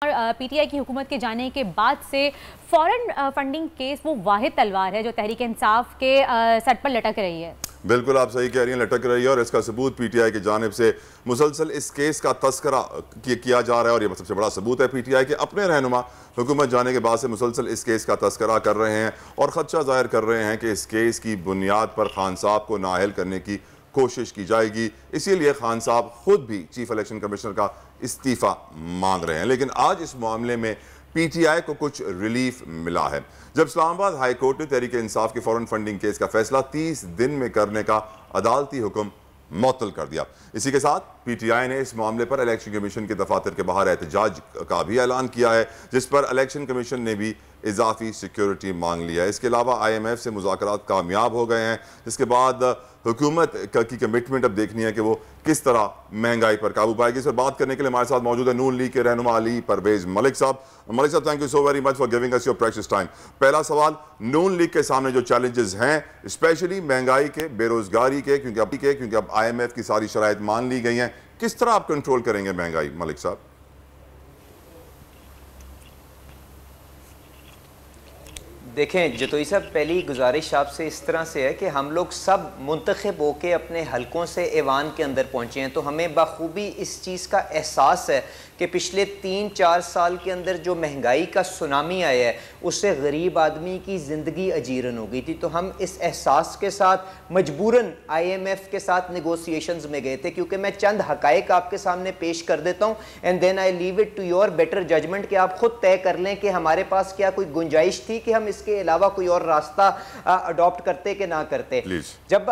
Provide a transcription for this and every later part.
PTI की हुकूमत के जाने के बाद से फॉरेन फंडिंग केस वो वाहिद तलवार है जो तहरीक इंसाफ के सर पर लटक रही है। बिल्कुल आप सही कह रही हैं, लटक रही है और इसका सबूत पीटीआई की जानिब से मुसलसल इस केस का तस्करा किया जा रहा है। और ये सबसे बड़ा सबूत है पीटीआई के अपने रहनुमा हुकूमत जाने के बाद से मुसलसल इस केस का तस्करा कर रहे हैं और खदशा जाहिर कर रहे हैं कि इस केस की बुनियाद पर खान साहब को नाअहल करने की कोशिश की जाएगी। इसीलिए खान साहब खुद भी चीफ इलेक्शन कमिश्नर का इस्तीफा मांग रहे हैं। लेकिन आज इस मामले में पीटीआई को कुछ रिलीफ मिला है जब इस्लामाबाद हाई कोर्ट ने तहरीक इंसाफ के फॉरेन फंडिंग केस का फैसला 30 दिन में करने का अदालती हुक्म मुअत्तल कर दिया। इसी के साथ पीटीआई ने इस मामले पर इलेक्शन कमीशन के दफातर के बाहर एहतजाज का भी ऐलान किया है, जिस पर इलेक्शन कमीशन ने भी इजाफी सिक्योरिटी मांग लिया है। इसके अलावा IMF से मुज़ाकरात कामयाब हो गए हैं, जिसके बाद हुकूमत की कमिटमेंट अब देखनी है कि वो किस तरह महंगाई पर काबू पाएगी। इस पर बात करने के लिए हमारे साथ मौजूद है नून लीग के रहनुमा अली परवेज मलिक साहब। मलिक साहब, thank you so very much for giving us your precious time. पहला सवाल, नून लीग के सामने जो चैलेंजेस हैं स्पेशली महंगाई के, बेरोजगारी के, क्योंकि अब IMF की सारी शराइत मान ली गई हैं, किस तरह आप कंट्रोल करेंगे महंगाई मलिक साहब? देखें जतोई साहब, पहली गुजारिश आपसे इस तरह से है कि हम लोग सब मुंतखब होकर अपने हलकों से ऐवान के अंदर पहुँचे हैं, तो हमें बखूबी इस चीज़ का एहसास है कि पिछले 3-4 साल के अंदर जो महंगाई का सुनामी आया है उससे गरीब आदमी की ज़िंदगी अजीरन हो गई थी। तो हम इस एहसास के साथ मजबूरन IMF के साथ नेगोशिएशंस में गए थे, क्योंकि मैं चंद हकायक आपके सामने पेश कर देता हूँ and then I leave it to your better judgement कि आप खुद तय कर लें कि हमारे पास क्या कोई गुंजाइश थी कि हम इसके अलावा कोई और रास्ता अडॉप्ट करते कि ना करते। जब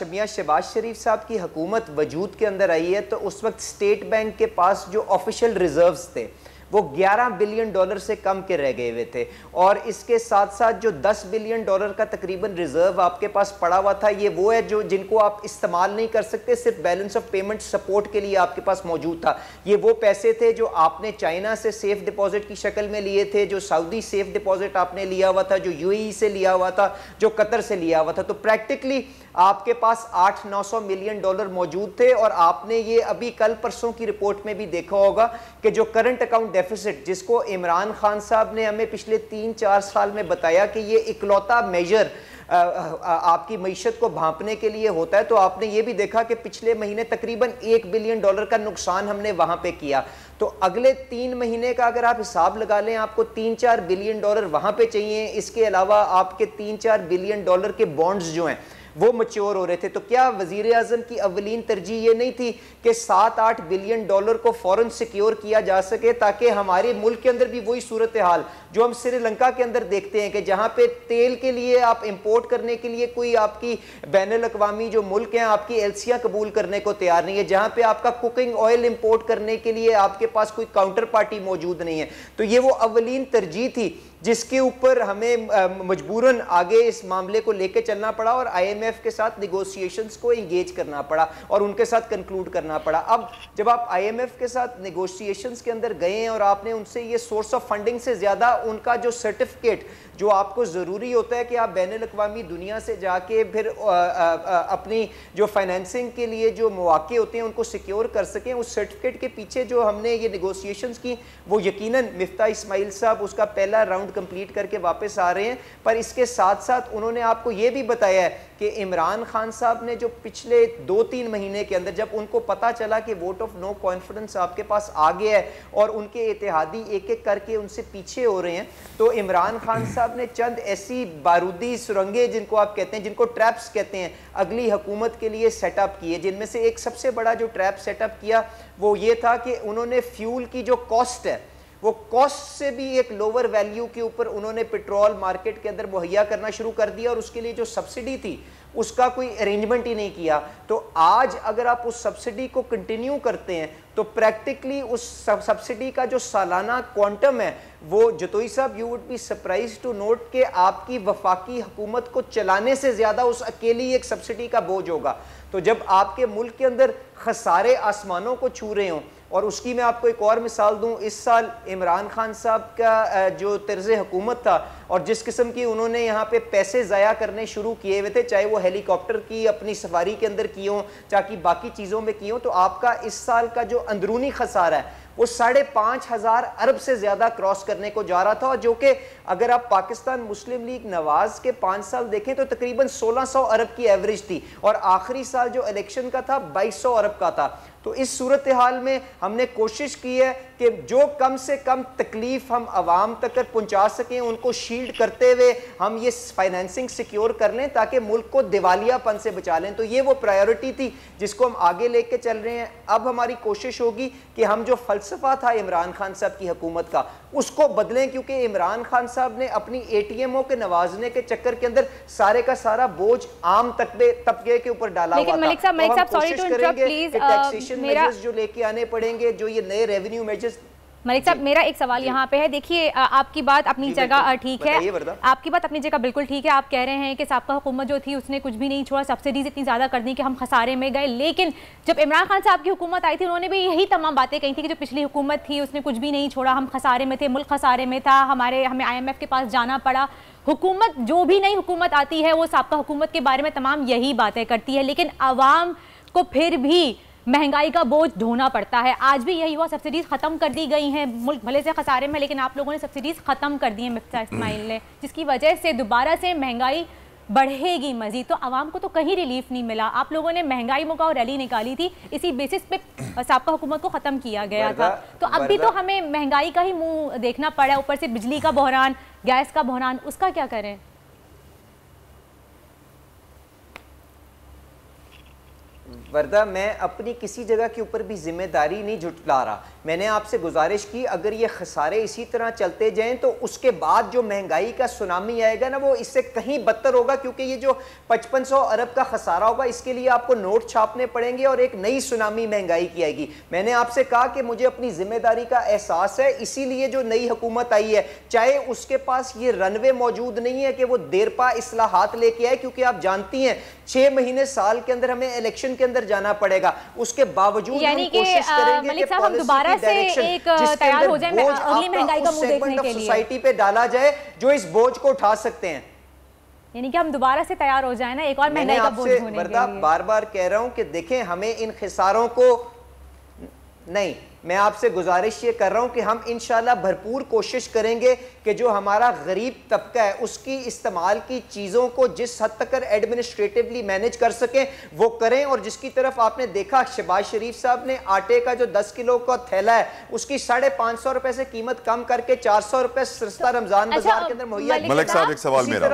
मियां शहबाज शरीफ साहब की हुकूमत वजूद के अंदर आई है तो उस वक्त स्टेट बैंक के पास जो ऑफिशियल रिजर्व्स थे वो $11 बिलियन से कम के रह गए हुए थे, और इसके साथ साथ जो $10 बिलियन का तकरीबन रिजर्व आपके पास पड़ा हुआ था, ये वो है जो जिनको आप इस्तेमाल नहीं कर सकते, सिर्फ बैलेंस ऑफ पेमेंट सपोर्ट के लिए आपके पास मौजूद था। ये वो पैसे थे जो आपने चाइना से सेफ डिपॉजिट की शक्ल में लिए थे, जो सऊदी सेफ डिपॉजिट आपने लिया हुआ था, जो UAE से लिया हुआ था, जो कतर से लिया हुआ था। तो प्रैक्टिकली आपके पास $800-900 मिलियन मौजूद थे, और आपने ये अभी कल परसों की रिपोर्ट में भी देखा होगा कि जो करंट अकाउंट डेफिसिट, जिसको इमरान खान साहब ने हमें पिछले 3-4 साल में बताया कि ये इकलौता मेजर आपकी मईशत को भांपने के लिए होता है, तो आपने ये भी देखा कि पिछले महीने तकरीबन $1 बिलियन का नुकसान हमने वहां पे किया। तो अगले 3 महीने का अगर आप हिसाब लगा लें, आपको $3-4 बिलियन वहां पे चाहिए। इसके अलावा आपके $3-4 बिलियन के बॉन्ड्स जो हैं वो मैच्योर हो रहे थे। तो क्या वजीर आजम की अवलीन तरजीह ये नहीं थी कि 7-8 बिलियन डॉलर को फौरन सिक्योर किया जा सके, ताकि हमारे मुल्क के अंदर भी वही सूरत हाल जो हम श्रीलंका के अंदर देखते हैं कि जहां पे तेल के लिए आप इंपोर्ट करने के लिए कोई आपकी बैनुल अक़वामी जो मुल्क हैं आपकी एलसियां कबूल करने को तैयार नहीं है, जहां पे आपका कुकिंग ऑयल इंपोर्ट करने के लिए आपके पास कोई काउंटर पार्टी मौजूद नहीं है। तो ये वो अवलीन तरजीह थी जिसके ऊपर हमें मजबूरन आगे इस मामले को लेकर चलना पड़ा और IMF के साथ निगोशिएशंस को इंगेज करना पड़ा और उनके साथ कंक्लूड करना पड़ा। अब जब आप IMF के साथ निगोशिएशंस के अंदर गए हैं और आपने उनसे ये सोर्स ऑफ फंडिंग से ज़्यादा उनका जो सर्टिफिकेट जो आपको ज़रूरी होता है कि आप बैनुल अक़वामी दुनिया से जाके फिर अपनी जो फाइनेंसिंग के लिए जो मौके होते हैं उनको सिक्योर कर सकें, उस सर्टिफिकेट के पीछे जो हमने ये निगोशिएशंस की वो यकीनन मिफ्ता इस्माइल साहब उसका पहला राउंड कंप्लीट करके वापस आ रहे हैं। पर इसके साथ साथ उन्होंने आपको ये भी बताया है कि इमरान खान साहब ने जो पिछले 2-3 महीने के अंदर जब उनको पता चला कि वोट ऑफ नो कॉन्फिडेंस आपके पास आ गया है और उनके इत्तेहादी एक एक करके उनसे पीछे हो रहे हैं, तो इमरान खान साहब ने चंद ऐसी बारूदी सुरंगें जिनको आप कहते हैं, जिनको ट्रैप्स कहते हैं, अगली हुकूमत के लिए सेटअप किए। जिनमें से एक सबसे बड़ा जो ट्रैप सेटअप किया वो ये था कि उन्होंने फ्यूल की जो कॉस्ट है वो कॉस्ट से भी एक लोअर वैल्यू के ऊपर उन्होंने पेट्रोल मार्केट के अंदर मुहैया करना शुरू कर दिया, और उसके लिए जो सब्सिडी थी उसका कोई अरेंजमेंट ही नहीं किया। तो आज अगर आप उस सब्सिडी को कंटिन्यू करते हैं तो प्रैक्टिकली उस सब्सिडी का जो सालाना क्वांटम है वो, जतोई साहब, you would be surprise to note कि आपकी वफाकी हुकूमत को चलाने से ज़्यादा उस अकेली एक सब्सिडी का बोझ होगा। तो जब आपके मुल्क के अंदर खसारे आसमानों को छू रहे हों, और उसकी मैं आपको एक और मिसाल दूं, इस साल इमरान खान साहब का जो तर्ज हुकूमत था और जिस किस्म की उन्होंने यहाँ पे पैसे ज़ाया करने शुरू किए हुए थे, चाहे वो हेलीकॉप्टर की अपनी सवारी के अंदर किए हों, चाहे बाकी चीज़ों में किए हों, तो आपका इस साल का जो अंदरूनी खसारा है वो 5,500 अरब से ज्यादा क्रॉस करने को जा रहा था, और जो कि अगर आप पाकिस्तान मुस्लिम लीग नवाज के 5 साल देखें तो तकरीबन 1600 अरब की एवरेज थी, और आखिरी साल जो इलेक्शन का था 2200 अरब का था। तो इस सूरत हाल में हमने कोशिश की है कि जो कम से कम तकलीफ हम आवाम तक पहुंचा सकें, उनको शील्ड करते हुए हम ये फाइनेंसिंग सिक्योर कर लें ताकि मुल्क को दिवालियापन से बचा लें। तो ये वो प्रायोरिटी थी जिसको हम आगे लेके चल रहे हैं। अब हमारी कोशिश होगी कि हम जो फलसफा था इमरान खान साहब की हुकूमत का उसको बदलें, क्योंकि इमरान खान साहब ने अपनी ATMओ के नवाजने के चक्कर के अंदर सारे का सारा बोझ आम तबके के ऊपर डाला हुआ था। मलिक साहब sorry to interrupt please, measures जो लेके आने पड़ेंगे, जो ये नए रेवेन्यू मेजर्स। मलिक साहब मेरा एक सवाल यहाँ पे है, देखिए आपकी बात अपनी जगह ठीक है, आपकी बात अपनी जगह बिल्कुल ठीक है। आप कह रहे हैं कि साबका हुकूमत जो थी उसने कुछ भी नहीं छोड़ा, सब्सिडीज इतनी ज़्यादा कर दी कि हम खसारे में गए, लेकिन जब इमरान खान साहब की हुकूमत आई थी उन्होंने भी यही तमाम बातें कही थी कि जो पिछली हुकूमत थी उसने कुछ भी नहीं छोड़ा, हम खसारे में थे, मुल्क खसारे में था, हमें IMF के पास जाना पड़ा। हुकूमत जो भी नई हुकूमत आती है वो साबका हुकूमत के बारे में तमाम यही बातें करती है, लेकिन आवाम को फिर भी महंगाई का बोझ ढोना पड़ता है। आज भी यही हुआ, सब्सिडीज खत्म कर दी गई हैं, मुल्क भले से खसारे में, लेकिन आप लोगों ने सब्सिडीज खत्म कर दी हैं मिफ्ता इस्माइल ने, जिसकी वजह से दोबारा से महंगाई बढ़ेगी मजीद। तो आवाम को तो कहीं रिलीफ नहीं मिला। आप लोगों ने महंगाई मुकाओ रैली निकाली थी, इसी बेसिस पे साबका हुकूमत को खत्म किया गया था। तो अब भी तो हमें महंगाई का ही मुंह देखना पड़ा, ऊपर से बिजली का बहरान, गैस का बहरान, उसका क्या करें? वर्दा मैं अपनी किसी जगह के ऊपर भी जिम्मेदारी नहीं झुटला रहा। मैंने आपसे गुजारिश की अगर ये खसारे इसी तरह चलते जाएं तो उसके बाद जो महंगाई का सुनामी आएगा ना वो इससे कहीं बदतर होगा, क्योंकि ये जो 5500 अरब का खसारा होगा इसके लिए आपको नोट छापने पड़ेंगे और एक नई सुनामी महंगाई की आएगी। मैंने आपसे कहा कि मुझे अपनी जिम्मेदारी का एहसास है, इसीलिए जो नई हुकूमत आई है चाहे उसके पास ये रनवे मौजूद नहीं है कि वो देरपा इस्लाहात लेके आए, क्योंकि आप जानती हैं 6 महीने साल के अंदर हमें इलेक्शन के अंदर जाना पड़ेगा। उसके बावजूद हम कोशिश करेंगे कि पॉलिसी की डायरेक्शन जिसके अंदर बोझ आपका उस सेगमेंट ऑफ सोसाइटी पे डाला जाए जो इस बोझ को उठा सकते हैं। यानी कि हम दोबारा से तैयार हो जाए ना एक और महंगाई का बोझ ढोने के लिए। बार बार कह रहा हूं कि देखें हमें इन खिसारों को नहीं, मैं आपसे गुजारिश ये कर रहा हूं कि हम इंशाल्लाह भरपूर कोशिश करेंगे कि जो हमारा गरीब तबका है उसकी इस्तेमाल की चीज़ों को जिस हद तक एडमिनिस्ट्रेटिवली मैनेज कर सकें वो करें। और जिसकी तरफ आपने देखा शहबाज शरीफ साहब ने आटे का जो 10 किलो का थैला है उसकी 550 रुपए से कीमत कम करके 400 रुपए सस्ता रमजान बाजार के अंदर मुहैया। मलिक साहब एक सवाल मेरा,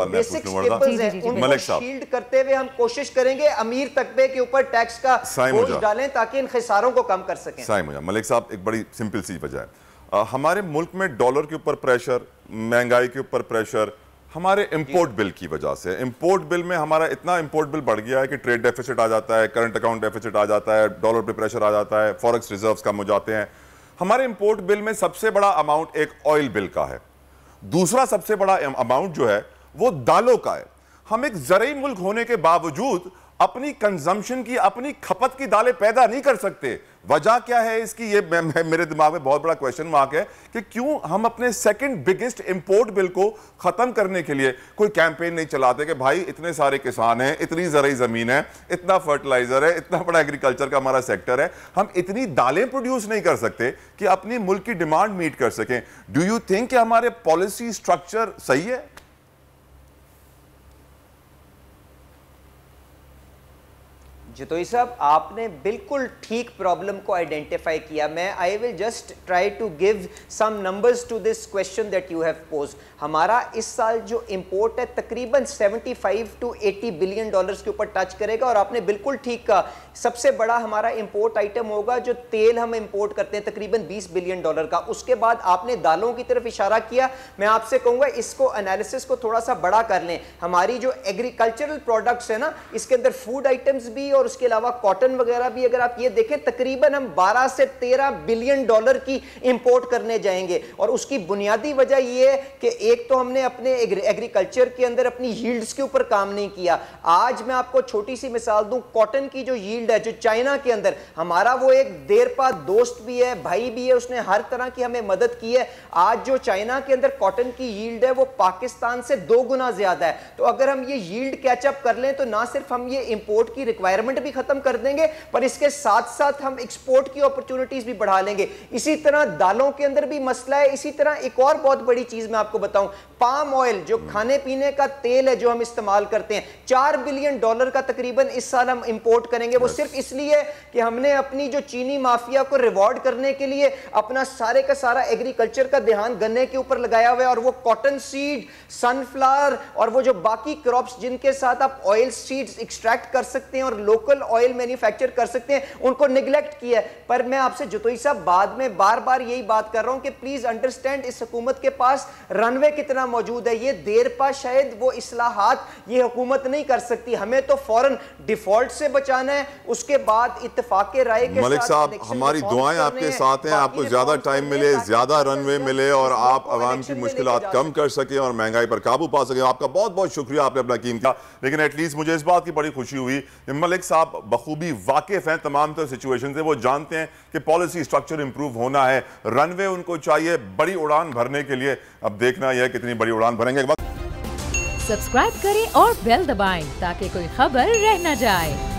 बेसिक स्टेपल्स हैं उनको शील्ड करते हुए हम कोशिश करेंगे अमीर तबके के ऊपर टैक्स का बोझ डालें ताकि इन खिसारों को कम कर सकें। मलिक साहब एक बड़ी सिंपल सी वजह है, हमारे मुल्क में डॉलर के ऊपर प्रेशर, महंगाई के ऊपर प्रेशर हमारे इंपोर्ट बिल की वजह से। इंपोर्ट बिल में हमारा इतना इंपोर्ट बिल बढ़ गया है कि ट्रेड डेफिसिट आ जाता है, करंट अकाउंट डेफिसिट आ जाता है, डॉलर पे प्रेशर आ जाता है, फॉरेक्स रिजर्व्स कम हो जाते हैं। हमारे इंपोर्ट बिल में सबसे बड़ा अमाउंट एक ऑयल बिल का है, दूसरा सबसे बड़ा अमाउंट जो है वो दालों का है। हम एक ज़रूरी मुल्क होने के बावजूद अपनी कंजम्पशन की, अपनी खपत की दालें पैदा नहीं कर सकते। वजह क्या है इसकी? ये मेरे दिमाग में बहुत बड़ा क्वेश्चन मार्क है कि क्यों हम अपने सेकंड बिगेस्ट इंपोर्ट बिल को खत्म करने के लिए कोई कैंपेन नहीं चलाते कि भाई इतने सारे किसान हैं, इतनी ज़रूरी ज़मीन है, इतना फर्टिलाइजर है, इतना बड़ा एग्रीकल्चर का हमारा सेक्टर है, हम इतनी दालें प्रोड्यूस नहीं कर सकते कि अपनी मुल्क की डिमांड मीट कर सकें। डू यू थिंक कि हमारे पॉलिसी स्ट्रक्चर सही है? जतोई साहब आपने बिल्कुल ठीक प्रॉब्लम को आइडेंटिफाई किया। मैं I will just try to give some numbers to this question that you have posed. हमारा इस साल जो इंपोर्ट है तकरीबन 75 to 80 बिलियन डॉलर्स के ऊपर टच करेगा। और आपने बिल्कुल ठीक कहा, सबसे बड़ा हमारा इंपोर्ट आइटम होगा जो तेल हम इंपोर्ट करते हैं तकरीबन 20 बिलियन डॉलर का। उसके बाद आपने दालों की तरफ इशारा किया, मैं आपसे कहूंगा इसको एनालिसिस को थोड़ा सा बड़ा कर लें। हमारी जो एग्रीकल्चरल प्रोडक्ट्स है ना, इसके अंदर फूड आइटम्स भी और उसके अलावा कॉटन वगैरह भी अगर आप ये देखें तकरीबन हम 12 से 13 बिलियन डॉलर की इंपोर्ट करने जाएंगे। और उसकी बुनियादी वजह यह है कि एक तो हमने अपने एग्रीकल्चर के अंदर अपनी यील्ड्स के ऊपर काम नहीं किया। आज मैं आपको छोटी सी मिसाल दूं, कॉटन की जो यील्ड यील्ड है जो चाइना के अंदर, हमारा वो एक देरपा दोस्त भी है, भाई भी है, उसने हर तरह की हमें मदद की है। आज जो चाइना के अंदर कॉटन की यील्ड है वो पाकिस्तान से 2 गुना ज्यादा है। तो अगर हम ये यील्ड कैचअप कर लें तो ना सिर्फ हम ये इंपोर्ट की रिक्वायरमेंट भी खत्म कर देंगे, पर इसके साथ साथ हम एक्सपोर्ट की अपॉर्चुनिटीज भी बढ़ा लेंगे। इसी तरह दालों के अंदर भी मसला है। इसी तरह एक और बहुत बड़ी चीज मैं आपको बताऊं, पाम ऑयल जो खाने पीने का तेल है जो हम इस्तेमाल करते हैं, $4 बिलियन का तकरीबन इस साल हम इंपोर्ट करेंगे। वो सिर्फ इसलिए कि हमने अपनी जो चीनी माफिया को रिवॉर्ड करने के लिए अपना सारे का सारा एग्रीकल्चर का ध्यान गन्ने के ऊपर लगाया हुआ है, और वो कॉटन सीड, सनफ्लावर और वो जो बाकी क्रॉप्स जिनके साथ आप ऑयल सीड्स एक्सट्रैक्ट कर सकते हैं और लोकल ऑयल मैन्युफैक्चर कर सकते हैं, उनको निगलेक्ट किया है। पर मैं आपसे जतोई साहब बाद में बार बार यही बात कर रहा हूं कि प्लीज अंडरस्टैंड, इस हुकूमत के पास रनवे कितना मौजूद है। ये देर पा शायद वो इस्लाहात ये हुकूमत नहीं कर सकती। हमें तो फौरन डिफॉल्ट से बचाना है, उसके बाद इत्तेफाक राय के मलिक साहब, हमारी दुआएं आपके साथ हैं, आपको ज्यादा टाइम मिले, ज्यादा रनवे मिले और आप आवाम की मुश्किलात कम कर सके और महंगाई पर काबू पा सके। आपका बहुत बहुत शुक्रिया, आपने अपना कीमती। लेकिन एटलीस्ट मुझे इस बात की बड़ी खुशी हुई कि मलिक साहब बखूबी वाकिफ हैं तमाम तरह सिचुएशन से। वो जानते हैं कि पॉलिसी स्ट्रक्चर इंप्रूव होना है, रनवे उनको चाहिए बड़ी उड़ान भरने के लिए। अब देखना यह कितनी बड़ी उड़ान भरेंगे। सब्सक्राइब करें और बेल दबाएं ताकि कोई खबर रह न जाए।